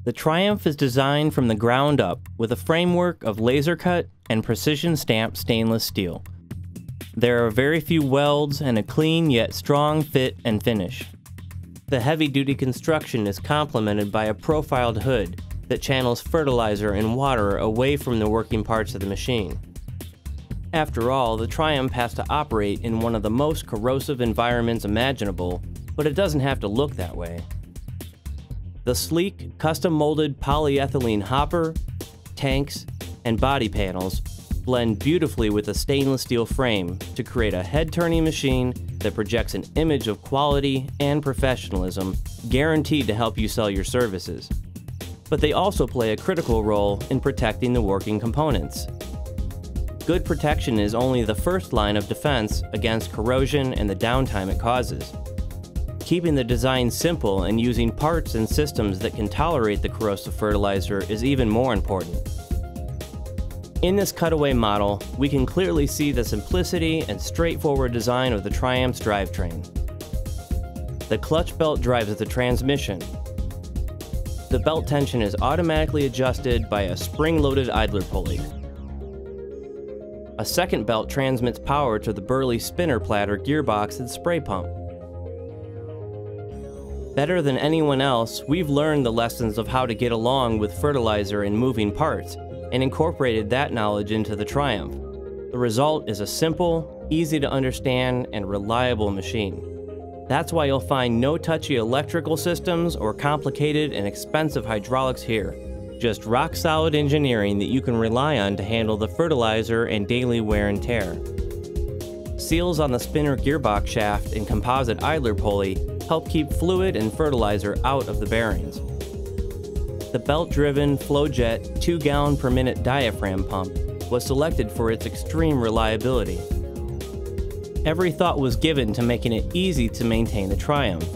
The Triumph is designed from the ground up with a framework of laser-cut and precision-stamped stainless steel. There are very few welds and a clean yet strong fit and finish. The heavy-duty construction is complemented by a profiled hood that channels fertilizer and water away from the working parts of the machine. After all, the Triumph has to operate in one of the most corrosive environments imaginable, but it doesn't have to look that way. The sleek, custom-molded polyethylene hopper, tanks, and body panels blend beautifully with the stainless steel frame to create a head-turning machine that projects an image of quality and professionalism guaranteed to help you sell your services. But they also play a critical role in protecting the working components. Good protection is only the first line of defense against corrosion and the downtime it causes. Keeping the design simple and using parts and systems that can tolerate the corrosive fertilizer is even more important. In this cutaway model, we can clearly see the simplicity and straightforward design of the Triumph's drivetrain. The clutch belt drives the transmission. The belt tension is automatically adjusted by a spring-loaded idler pulley. A second belt transmits power to the Burley spinner platter gearbox and spray pump. Better than anyone else, we've learned the lessons of how to get along with fertilizer and moving parts, and incorporated that knowledge into the Triumph. The result is a simple, easy to understand, and reliable machine. That's why you'll find no touchy electrical systems or complicated and expensive hydraulics here. Just rock-solid engineering that you can rely on to handle the fertilizer and daily wear and tear. Seals on the spinner gearbox shaft and composite idler pulley help keep fluid and fertilizer out of the bearings. The belt-driven flow-jet 2-gallon per minute diaphragm pump was selected for its extreme reliability. Every thought was given to making it easy to maintain the Triumph.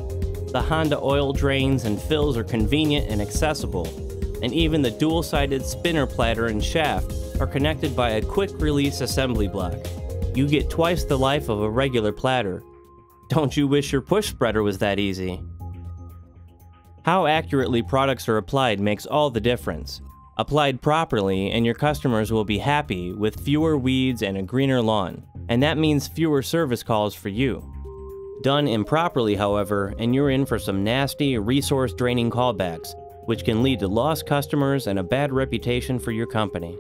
The Honda oil drains and fills are convenient and accessible, and even the dual-sided spinner platter and shaft are connected by a quick-release assembly block. You get twice the life of a regular platter. Don't you wish your push spreader was that easy? How accurately products are applied makes all the difference. Applied properly, and your customers will be happy with fewer weeds and a greener lawn, and that means fewer service calls for you. Done improperly, however, and you're in for some nasty, resource-draining callbacks, which can lead to lost customers and a bad reputation for your company.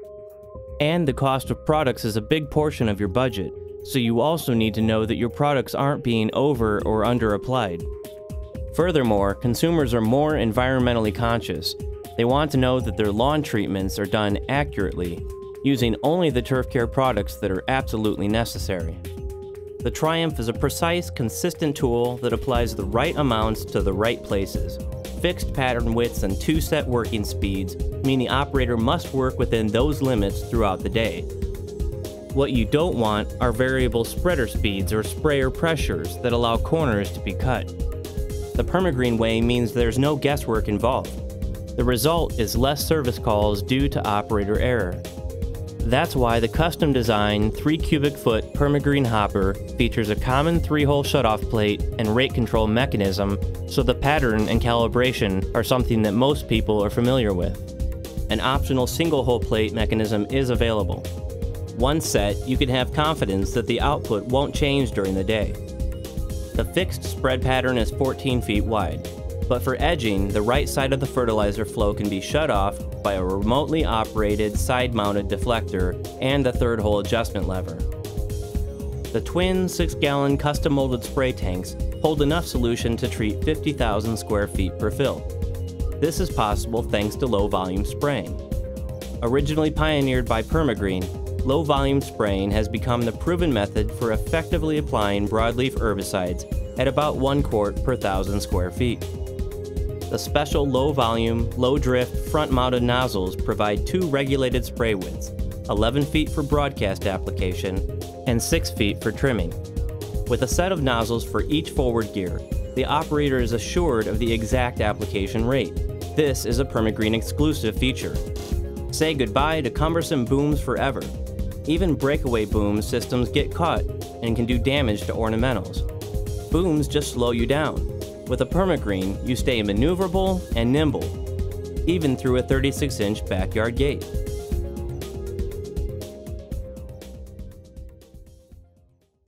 And the cost of products is a big portion of your budget, so you also need to know that your products aren't being over or under applied. Furthermore, consumers are more environmentally conscious. They want to know that their lawn treatments are done accurately, using only the turf care products that are absolutely necessary. The Triumph is a precise, consistent tool that applies the right amounts to the right places. Fixed pattern widths and 2 set working speeds mean the operator must work within those limits throughout the day. What you don't want are variable spreader speeds or sprayer pressures that allow corners to be cut. The PermaGreen way means there's no guesswork involved. The result is less service calls due to operator error. That's why the custom-designed 3 cubic foot PermaGreen hopper features a common 3-hole shutoff plate and rate control mechanism, so the pattern and calibration are something that most people are familiar with. An optional single-hole plate mechanism is available. Once set, you can have confidence that the output won't change during the day. The fixed spread pattern is 14 feet wide, but for edging, the right side of the fertilizer flow can be shut off by a remotely operated side-mounted deflector and a 3rd-hole adjustment lever. The twin 6-gallon custom-molded spray tanks hold enough solution to treat 50,000 square feet per fill. This is possible thanks to low-volume spraying. Originally pioneered by PermaGreen, low-volume spraying has become the proven method for effectively applying broadleaf herbicides at about 1 quart per 1,000 square feet. The special low-volume, low-drift, front-mounted nozzles provide 2 regulated spray widths, 11 feet for broadcast application and 6 feet for trimming. With a set of nozzles for each forward gear, the operator is assured of the exact application rate. This is a PermaGreen exclusive feature. Say goodbye to cumbersome booms forever. Even breakaway boom systems get caught and can do damage to ornamentals. Booms just slow you down. With a PermaGreen, you stay maneuverable and nimble. even through a 36-inch backyard gate.